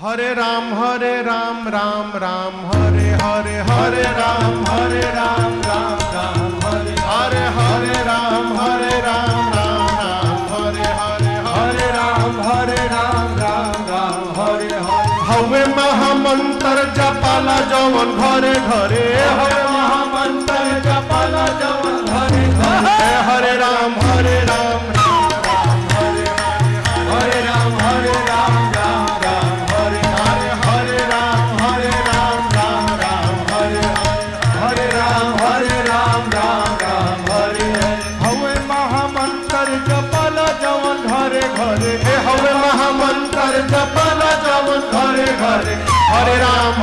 हरे राम राम राम हरे हरे हरे राम राम राम हरे हरे हरे राम राम राम हरे हरे हरे राम राम हरे हरे हवे महामंत्र जपाला जवन घरे घरे हवे महामंत्र जपाला जवन घरे घरे हरे राम हरे राम हरे राम हरे राम राम हरे हरे हरे राम राम राम हरे हरे राम राम हरे हवे महामंत्र जपाला जवन घरे घरे हवे महामंत्र जपाला जवन घरे घरे हरे राम